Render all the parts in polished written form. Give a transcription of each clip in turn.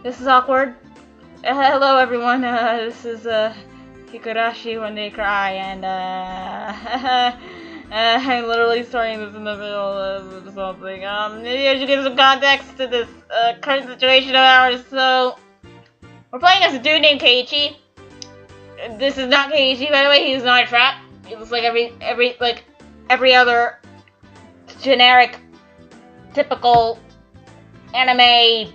This is awkward. Hello everyone, this is, Higurashi when they cry, and, I'm literally starting this in the middle of something. Maybe I should give some context to this, current situation of ours. So, we're playing as a dude named Keiichi. This is not Keiichi, by the way, he's not a trap. He looks like every other generic, typical anime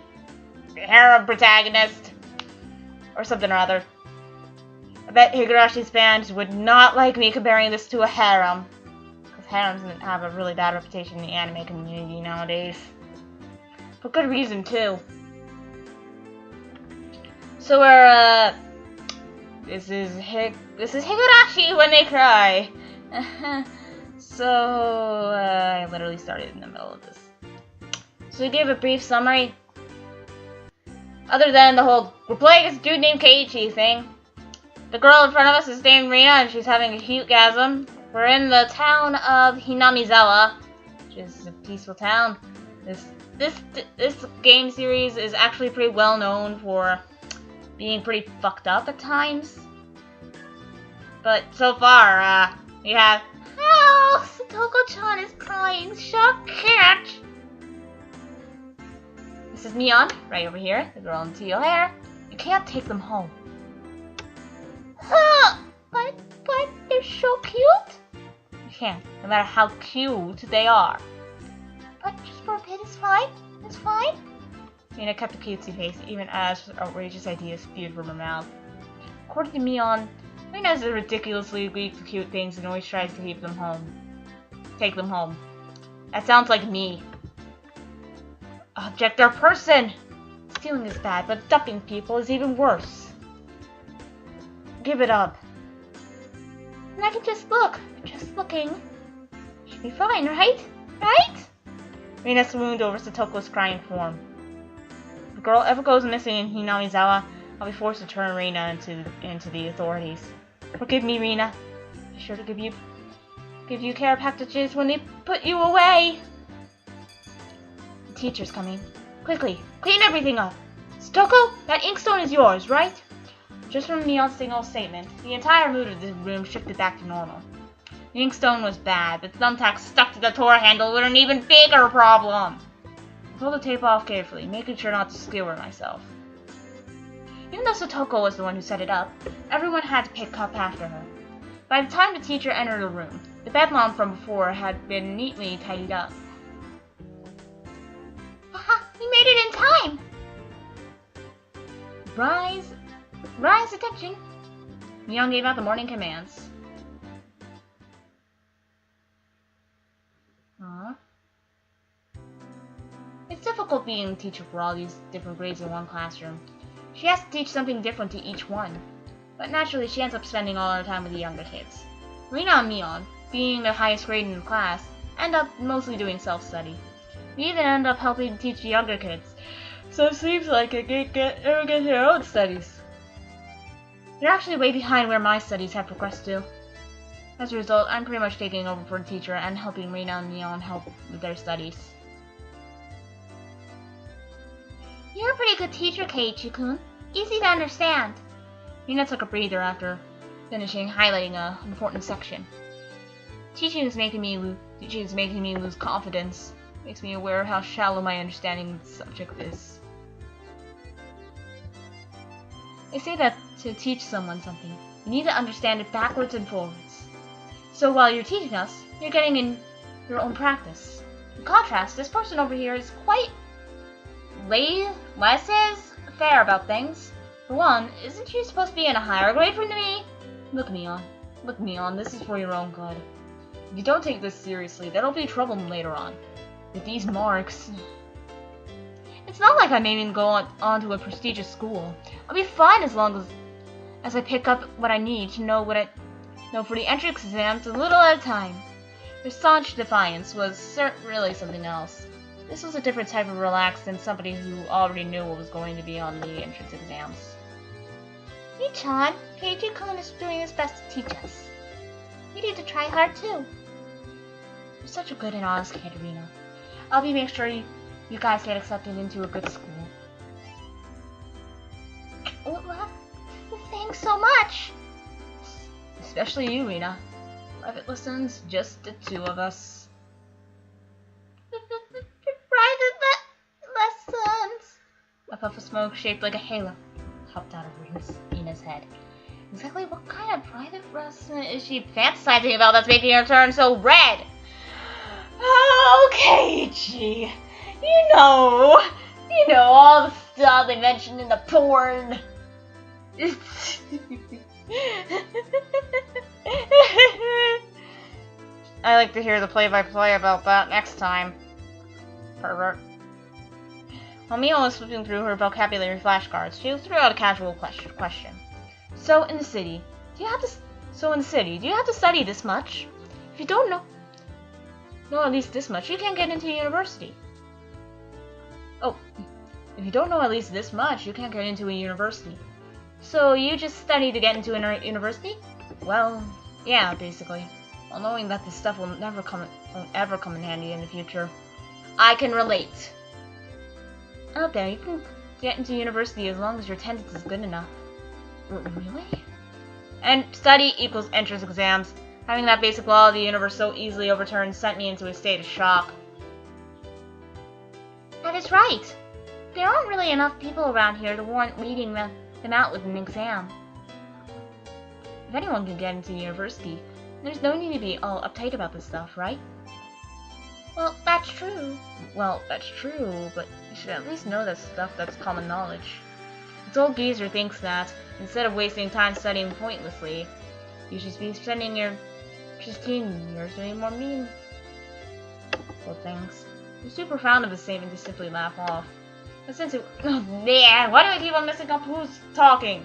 harem protagonist or something or other. I bet Higurashi's fans would not like me comparing this to a harem, because harems have a really bad reputation in the anime community nowadays. For good reason too. So this is Higurashi when they cry. So I literally started in the middle of this. So we gave a brief summary. Other than the whole we're playing as a dude named Keiichi thing. The girl in front of us is named Rina and she's having a cute-gasm. We're in the town of Hinamizawa, which is a peaceful town. This game series is actually pretty well known for being pretty fucked up at times. But so far, we have Satoko-chan is crying, shock catch. This is Mion, right over here, the girl in teal hair. You can't take them home. But they're so cute. You can't, no matter how cute they are. But just for a bit, it's fine. It's fine. Mina kept a cutesy face, even as outrageous ideas spewed from her mouth. According to Mion, Mina is ridiculously weak to cute things and always tries to keep them home. Take them home. That sounds like me. Object or person! Stealing is bad, but dumping people is even worse. Give it up. And I can just look. Just looking. Should be fine, right? Right? Rina swooned over Satoko's crying form. If the girl ever goes missing in Hinamizawa, I'll be forced to turn Rina into the authorities. Forgive me, Rina. Be sure to give you care packages when they put you away. The teacher's coming. Quickly, clean everything up. Satoko, that inkstone is yours, right? Just from Mion's single statement, the entire mood of the room shifted back to normal. The inkstone was bad, but thumbtacks stuck to the tour handle were an even bigger problem. I pulled the tape off carefully, making sure not to skewer myself. Even though Satoko was the one who set it up, everyone had to pick up after her. By the time the teacher entered the room, the bedlam from before had been neatly tidied up. We made it in time! Rise, attention! Mion gave out the morning commands. It's difficult being a teacher for all these different grades in one classroom. She has to teach something different to each one. But naturally, she ends up spending all her time with the younger kids. Rina and Mion, being the highest grade in the class, end up mostly doing self-study. We even end up helping teach the younger kids, so it seems like I can't ever get their own studies. They're actually way behind where my studies have progressed to. As a result, I'm pretty much taking over for the teacher and helping Rina and Mion help with their studies. You're a pretty good teacher, Keiichi-kun. Easy to understand. Rina took a breather after finishing highlighting an important section. Teaching is making me lose confidence. Makes me aware of how shallow my understanding of the subject is. They say that to teach someone something, you need to understand it backwards and forwards. So while you're teaching us, you're getting in your own practice. In contrast, this person over here is quite fair about things. For one, isn't she supposed to be in a higher grade than me? Look, Mion, this is for your own good. If you don't take this seriously, there'll be trouble later on. With these marks... It's not like I'm aiming to go on to a prestigious school. I'll be fine as long as I pick up what I need to know for the entrance exams a little at a time. Her staunch defiance was really something else. This was a different type of relax than somebody who already knew what was going to be on the entrance exams. Michan, Keiichi-kun is doing his best to teach us. You need to try hard too. You're such a good and honest kid, Rina. I'll be making sure you guys get accepted into a good school. Well, thanks so much. Especially you, Rena. Private lessons, just the two of us. Private lessons. A puff of smoke shaped like a halo popped out of Rena's head. Exactly what kind of private lesson is she fantasizing about that's making her turn so red? Oh, Keiichi. You know all the stuff they mentioned in the porn. I like to hear the play-by-play about that next time. Pervert. While Mio was flipping through her vocabulary flashcards, she threw out a casual question. So in the city, do you have to study this much? If you don't know at least this much, you can't get into university. Oh, if you don't know at least this much, you can't get into a university. So you just study to get into a university? Well, yeah, basically. While knowing that this stuff won't ever come in handy in the future, I can relate. Okay, you can get into university as long as your attendance is good enough. Really? And study equals entrance exams. Having that basic law of the universe so easily overturned sent me into a state of shock. That is right. There aren't really enough people around here to warrant leading them out with an exam. If anyone can get into university, there's no need to be all uptight about this stuff, right? Well, that's true. But you should at least know that stuff that's common knowledge. This old geezer thinks that, instead of wasting time studying pointlessly, you should be spending your 15 years doing more meaningful things. I'm super fond of the statement to simply laugh off. But since it— oh man, why do I keep on messing up who's talking?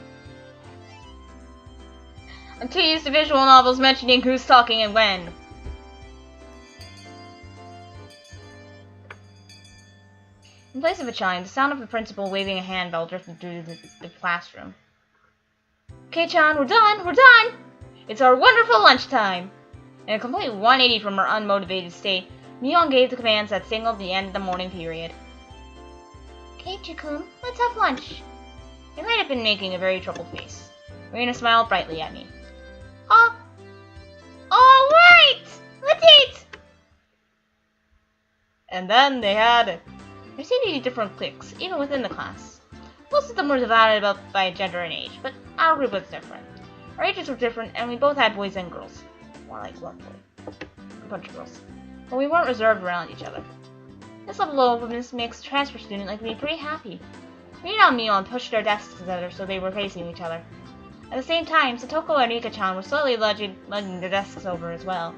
I'm too used to visual novels mentioning who's talking and when. In place of a chime, the sound of the principal waving a handbell drifted through the classroom. Kei-chan, we're done! It's our wonderful lunchtime! In a complete 180 from her unmotivated state, Mion gave the commands that signaled the end of the morning period. Keiichi-kun, let's have lunch. I might have been making a very troubled face. Rena smiled brightly at me. Oh, alright! Let's eat! And then they had it. There seemed to be different cliques, even within the class. Most of them were divided by gender and age, but our group was different. Our ages were different, and we both had boys and girls. More like one boy. A bunch of girls. But we weren't reserved around each other. This level of openness makes a transfer student like me pretty happy. Rena and Mion pushed their desks together so they were facing each other. At the same time, Satoko and Rika-chan were slowly lugging their desks over as well.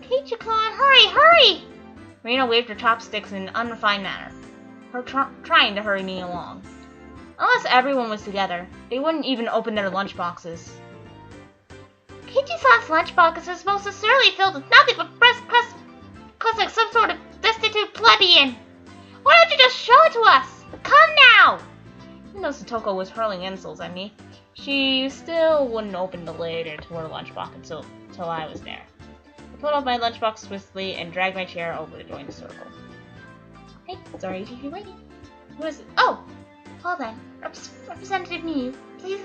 Keiichi-kun, hurry! Rena waved her chopsticks in an unrefined manner, trying to hurry me along. Unless everyone was together, they wouldn't even open their lunchboxes. Keiichi-san's lunchbox is most sincerely filled with nothing but crust like some sort of destitute plebeian. Why don't you just show it to us? Come now! Even though Satoko was hurling insults at me, she still wouldn't open the lid to her lunchbox until I was there. I pulled off my lunchbox swiftly and dragged my chair over to join the circle. Hey, sorry to keep you waiting. Who is it? Oh! Well then, Representative Miyu, please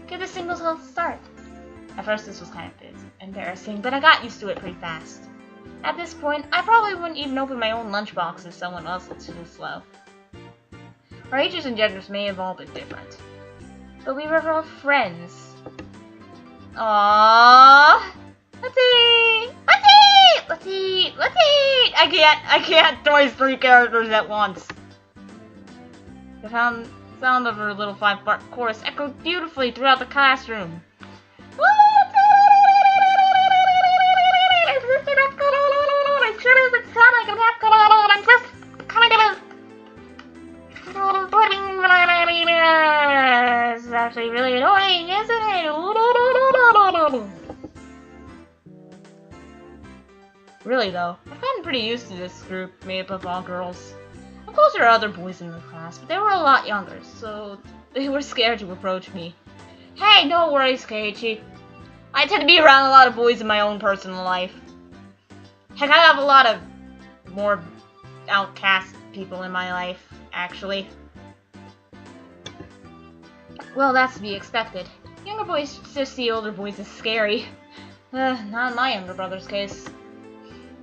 give the singles a start. At first this was kind of embarrassing, but I got used to it pretty fast. At this point, I probably wouldn't even open my own lunchbox if someone else was too slow. Our ages and genders may have all been different, but we were all friends. Aww! Let's eat! I can't voice 3 characters at once. The sound of her little 5-part chorus echoed beautifully throughout the classroom. I'm just kind of putting It's actually really annoying, isn't it? Really though, I've gotten pretty used to this group made up of all girls. Of course there are other boys in the class, but they were a lot younger, so they were scared to approach me. Hey, no worries, Keiichi. I tend to be around a lot of boys in my own personal life. Heck, I have a lot of more outcast people in my life, actually. Well, that's to be expected. Younger boys just see older boys as scary. Not in my younger brother's case.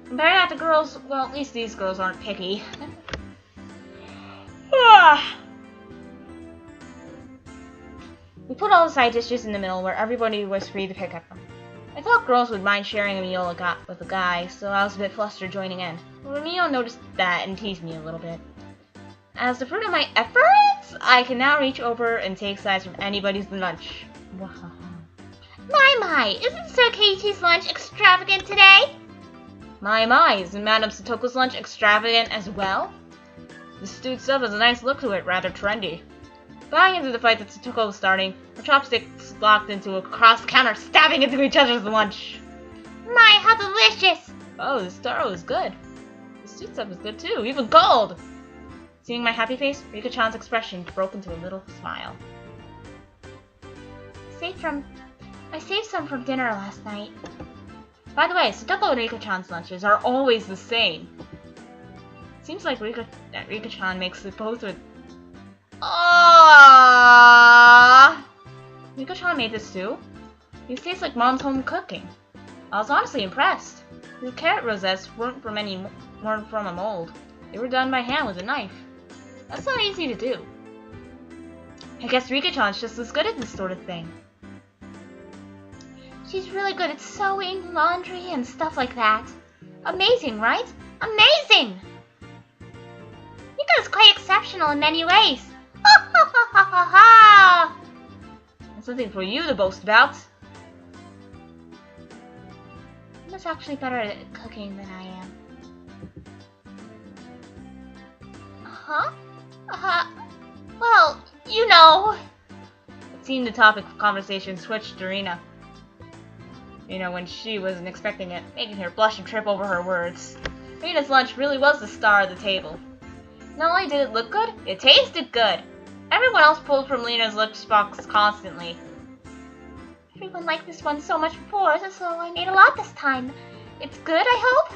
Compared that to girls, well, at least these girls aren't picky. We put all the side dishes in the middle where everybody was free to pick up them. I thought girls would mind sharing a meal with a guy, so I was a bit flustered joining in. Romeo noticed that and teased me a little bit. As the fruit of my efforts, I can now reach over and take sides from anybody's lunch. My, isn't Sir Keiichi's lunch extravagant today? My, isn't Madame Satoko's lunch extravagant as well? The stewed stuff has a nice look to it, rather trendy. Buying into the fight that Satoko was starting, her chopsticks locked into a cross-counter, stabbing into each other's lunch. My, how delicious! Oh, the taro is good. The stewed stuff is good too, even cold! Seeing my happy face, Rika-chan's expression broke into a little smile. I saved some from dinner last night. By the way, Satoko and Rika-chan's lunches are always the same. Seems like Rika-chan makes it both with... Aww! Rika-chan made this too. These taste like mom's home cooking. I was honestly impressed. The carrot rosettes weren't from a mold. They were done by hand with a knife. That's not easy to do. I guess Rika-chan's just as good at this sort of thing. She's really good at sewing, laundry, and stuff like that. Amazing, right? Amazing! Rika is quite exceptional in many ways. Ha ha ha ha ha ha! That's something for you to boast about. Rika's actually better at cooking than I am. Huh? Well, you know. It seemed the topic of conversation switched to Rina. When she wasn't expecting it, making her blush and trip over her words. Rina's lunch really was the star of the table. Not only did it look good, it tasted good. Everyone else pulled from Lena's lunchbox constantly. Everyone liked this one so much before, so I made a lot this time. It's good, I hope?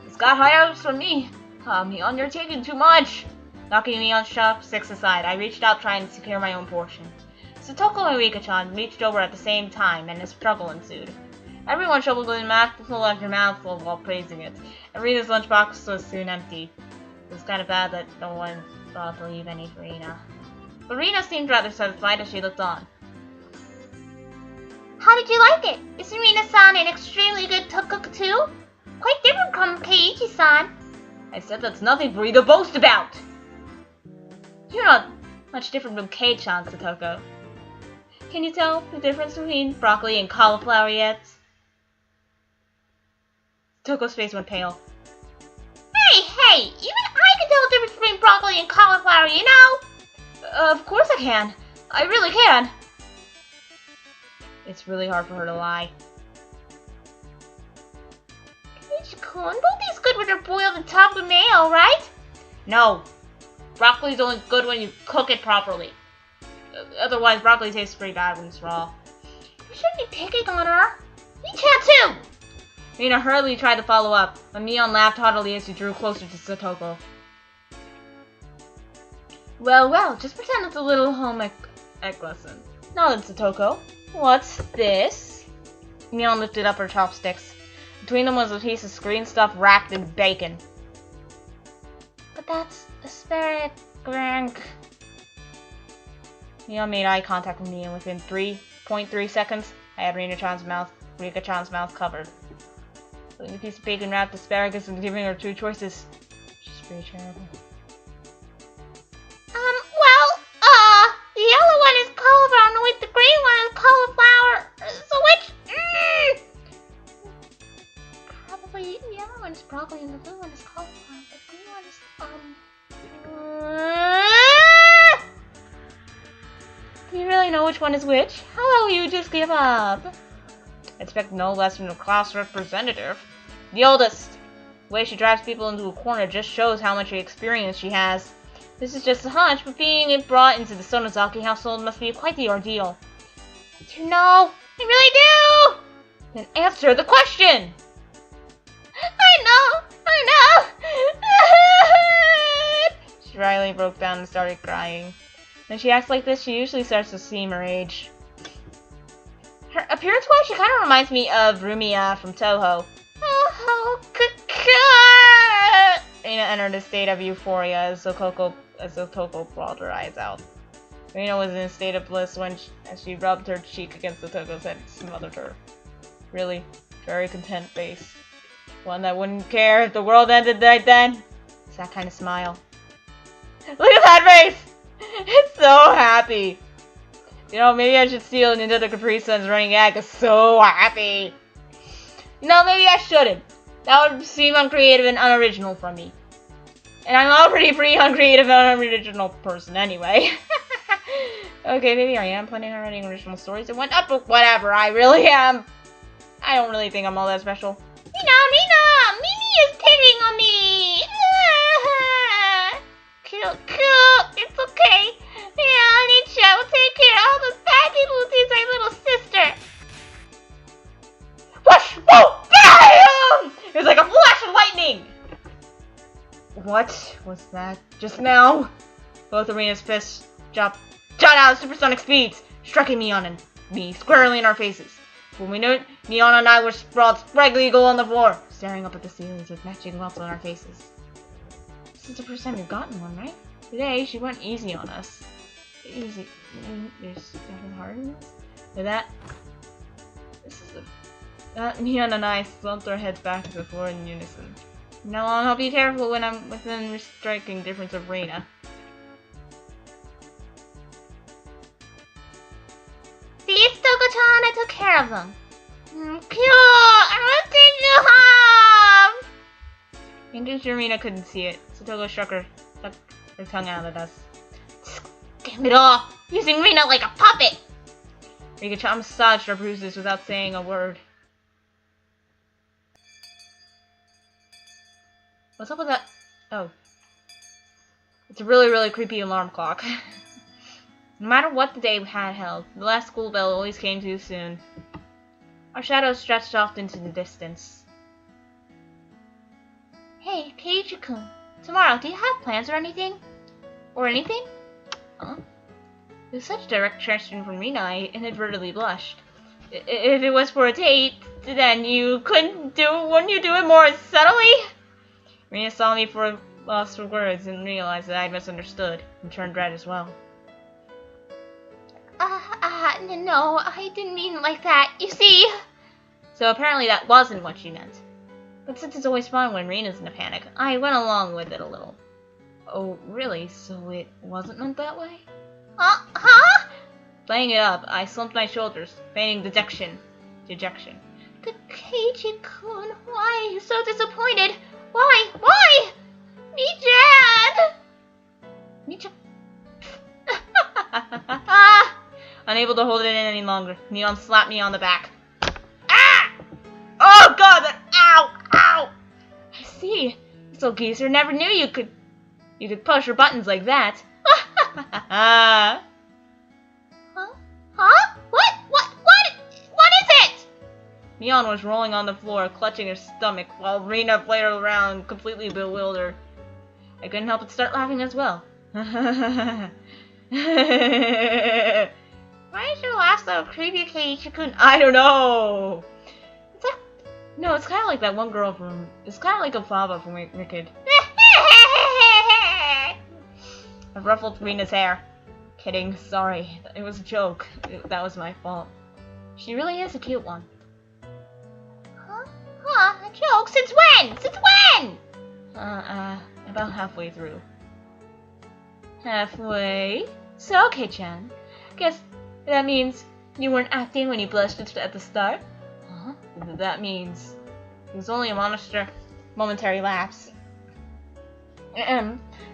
It's got high hopes from me. Mion, you're taking too much. Knocking Mion's chopsticks aside, I reached out trying to secure my own portion. Satoko and Rika-chan reached over at the same time, and a struggle ensued. Everyone shoveled in mouthful after mouthful while praising it, and Rina's lunchbox was soon empty. It was kind of bad that no one thought to leave any for Rina. But Rina seemed rather satisfied as she looked on. How did you like it? Isn't Rina-san an extremely good cook too? Quite different from Keiichi-san. I said that's nothing for you to boast about! You're not much different from Kei-chan, Satoko. Can you tell the difference between broccoli and cauliflower yet? Toko's face went pale. Hey! Even I can tell the difference between broccoli and cauliflower, you know? Of course I can. I really can. It's really hard for her to lie. Keiichi-kun, don't taste good when they're boiled and topped with mayo, right? No. Broccoli's only good when you cook it properly. Otherwise, broccoli tastes pretty bad when it's raw. You shouldn't be picking on her. You can't too! Rina hurriedly tried to follow up, but Mion laughed haughtily as he drew closer to Satoko. Well, just pretend it's a little home ec lesson. Now then, Satoko, what's this? Mion lifted up her chopsticks. Between them was a piece of screen stuff wrapped in bacon. But that's asparagus. Mion made eye contact with me, and within 3.3 seconds, I had Rika-chan's mouth covered. Putting a piece of bacon wrapped asparagus and giving her two choices. She's pretty terrible. The yellow one is cauliflower and with the green one is cauliflower. So which? Probably the yellow one is broccoli and the blue one is cauliflower. The green one is Do you really know which one is which? How about you just give up? I expect no less from the class representative. The oldest. The way she drives people into a corner just shows how much experience she has. This is just a hunch, but being brought into the Sonozaki household must be quite the ordeal. Do you know? I really do! Then answer the question! I know! She Riley broke down and started crying. When she acts like this, she usually starts to seem her age. Her appearance-wise, she kind of reminds me of Rumiya from Toho. Oh, Rina entered a state of euphoria as the Toko bawled her eyes out. Rina was in a state of bliss as she rubbed her cheek against the Toko's head and smothered her. Really, very content face. One that wouldn't care if the world ended right then. It's that kind of smile. Look at that face! It's so happy! You know, maybe I should steal Nintendo Capri Sun's running gag. It's so happy! You know, maybe I shouldn't. That would seem uncreative and unoriginal from me. And I'm already pretty uncreative and unoriginal person anyway. Okay, maybe I am planning on writing original stories and whatnot, but whatever, I really am. I don't really think I'm all that special. Nina! Mimi is picking on me! Cute, it's okay. Yeah, Anisha will take care of all the bad people who sees our little sister. Whoosh! Whoa! BAM! It was like a flash of lightning! What was that just now? Both Arena's fists shot out at supersonic speeds, striking Neon and me squarely in our faces. When we knew it, Neon and I were sprawled spread eagle on the floor, staring up at the ceilings with matching welts on our faces. This is the first time you've gotten one, right? Today, she went easy on us. Easy. There's something hard in this? With that, Neon and I slumped our heads back to the floor in unison. Now I'll be careful when I'm within striking distance of Reina. These Togo-chan, I took care of them. Cute! I want to take you home! Injured Reina couldn't see it, so Togo stuck her tongue out at us. Damn it all! Using Reina like a puppet! Rika-chan massaged our bruises without saying a word. What's up with that? Oh. It's a really, really creepy alarm clock. No matter what the day had held, the last school bell always came too soon. Our shadows stretched off into the distance. Hey, Keiichi-kun. Tomorrow, do you have plans or anything? Or anything? Huh? With such direct question from Rina, I inadvertently blushed. If it was for a date, then wouldn't you do it more subtly? Rina saw me for lost for words and realized that I had misunderstood, and turned red as well. No, I didn't mean it like that, you see. So apparently that wasn't what she meant. But since it's always fun when Rina's in a panic, I went along with it a little. Oh, really? So it wasn't meant that way? Huh? Playing it up, I slumped my shoulders, feigning dejection. Keiichi-kun, why are you so disappointed? Why? Me-chan! Me-chan. Unable to hold it in any longer, Neon slapped me on the back. Ah! Oh god, that ow! I see. This little geezer never knew you could push your buttons like that. Huh? What is it? Neon was rolling on the floor, clutching her stomach, while Rina played around, completely bewildered. I couldn't help but start laughing as well. Why is your laugh so creepy, Keiichi-kun? I don't know! It's kind of like that one girl from... It's kind of like a Fava from Wicked. I ruffled Rina's hair. Kidding, sorry. It was a joke. That was my fault. She really is a cute one. Huh? A joke? Since when? About halfway through. Halfway? So, okay, Chan. Guess that means you weren't acting when you blushed at the start? Huh? That means it was only a momentary lapse.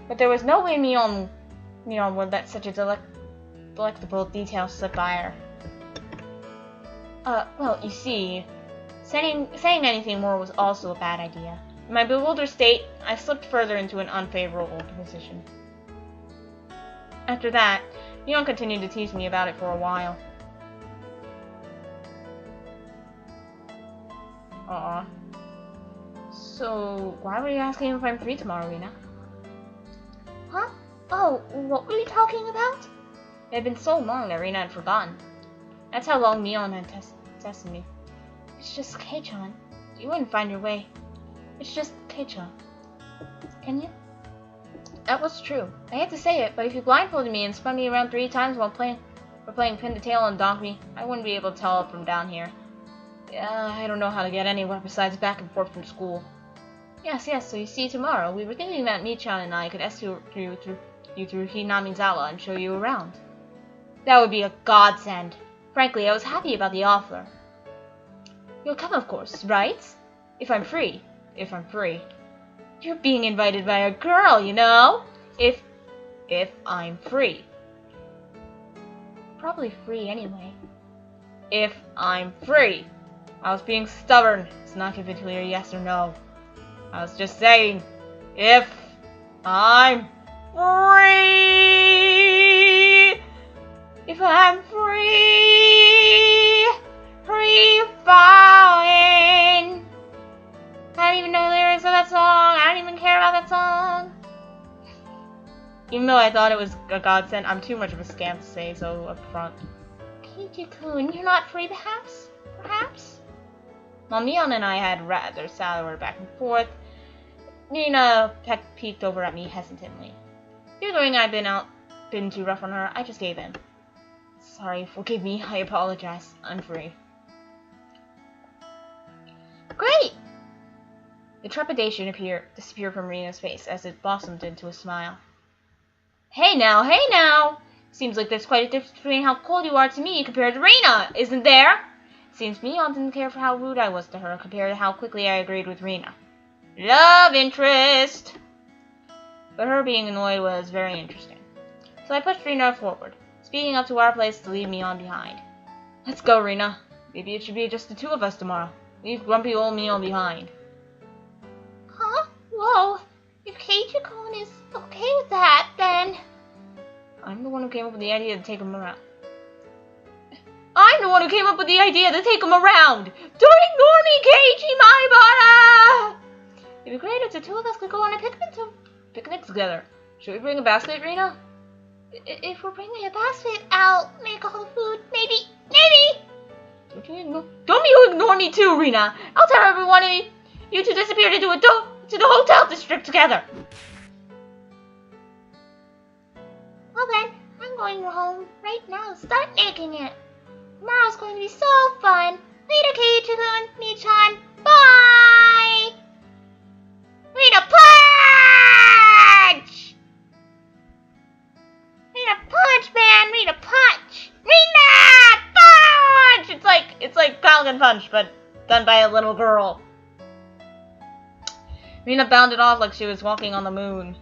But there was no way Neon would let such a delectable detail slip by her. Well, you see, saying anything more was also a bad idea. In my bewildered state, I slipped further into an unfavorable position. After that, Neon continued to tease me about it for a while. So, why were you asking if I'm free tomorrow, Rina? Huh? Oh, what were you talking about? It had been so long that Rina had forgotten. That's how long Mion had tested me. It's just Kei-chan. You wouldn't find your way. It's just Kei-chan. Can you? That was true. I hate to say it, but if you blindfolded me and spun me around 3 times while playing pin the tail and donk me, I wouldn't be able to tell it from down here. I don't know how to get anywhere besides back and forth from school. Yes, so you see, tomorrow, we were thinking that Michan and I could escort you through Hinamizawa and show you around. That would be a godsend. Frankly, I was happy about the offer. You'll come, of course, right? If I'm free. You're being invited by a girl, you know? If I'm free. Probably free anyway. If I'm free. I was being stubborn. It's not giving a clear yes or no. I was just saying, if I'm free. If I'm free. Free falling. I don't even know the lyrics of that song. I don't even care about that song. Even though I thought it was a godsend, I'm too much of a scamp to say so up front. Keiji-kun, you're not free, perhaps? While Mion and I had rather soured back and forth, Nina peeked over at me hesitantly. Figuring I'd been too rough on her, I just gave in. Sorry, forgive me, I apologize. I'm free. Great! The trepidation disappeared from Rina's face as it blossomed into a smile. Hey now! Seems like there's quite a difference between how cold you are to me compared to Rina, isn't there? Seems Mion didn't care for how rude I was to her compared to how quickly I agreed with Rina. Love interest! But her being annoyed was very interesting. So I pushed Rina forward, speeding up to our place to leave Mion behind. Let's go, Rina. Maybe it should be just the 2 of us tomorrow. Leave grumpy old Mion behind. Huh? Whoa. If Keiji-kun is okay with that, then... I'm the one who came up with the idea to take him around. Don't ignore me, Keiji, my butter! It'd be great if the 2 of us could go on a picnic together. Should we bring a basket, Rina? If we're bringing a basket, I'll make all the food. Maybe! Don't you ignore me too, Rina! I'll tell everyone you 2 disappeared into to the hotel district together! Well then, I'm going home right now. Start making it. Tomorrow's going to be so fun. Later, Keiji-kun, Michan. Bye! Rina, punch! Rina, punch, man! Rina, punch! Rina, punch! It's like Falcon Punch, but done by a little girl. Rina bounded off like she was walking on the moon.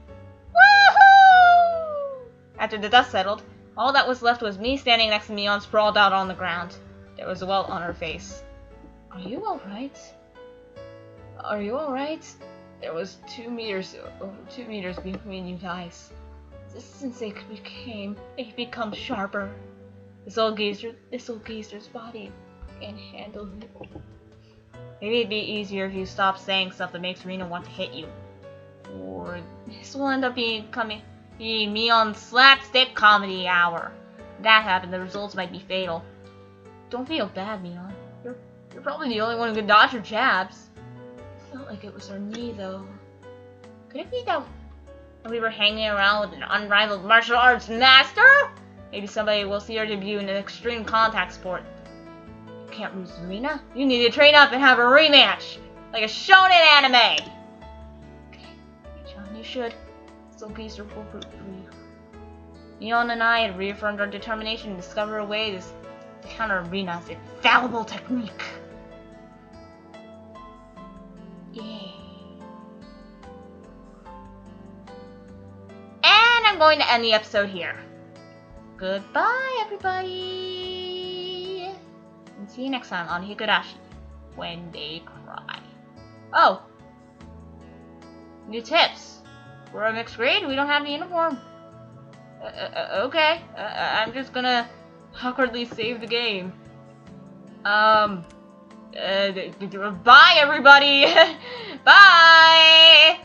Woohoo! After the dust settled, all that was left was me standing next to Mion sprawled out on the ground. There was a welt on her face. Are you alright? There was 2 meters between you guys. Since they become sharper. This old geezer's body can't handle it. Maybe it'd be easier if you stopped saying stuff that makes Rina want to hit you. Or this will end up being Mion's slapstick comedy hour. If that happened, the results might be fatal. Don't feel bad, Mion. You're probably the only one who could dodge her jabs. It felt like it was her knee, though. Could it be that we were hanging around with an unrivaled martial arts master? Maybe somebody will see her debut in an extreme contact sport. You can't lose, Rina. You need to train up and have a rematch, like a shonen anime. Okay, John, you should. Still geezer will root for you. Mion and I had reaffirmed our determination to discover a way to counter Rina's infallible technique. Yay. And I'm going to end the episode here. Goodbye, everybody! And see you next time on Higurashi, when they cry. Oh! New tips. We're a mixed grade, we don't have the uniform. Okay. I'm just gonna awkwardly save the game. Bye, everybody! Bye!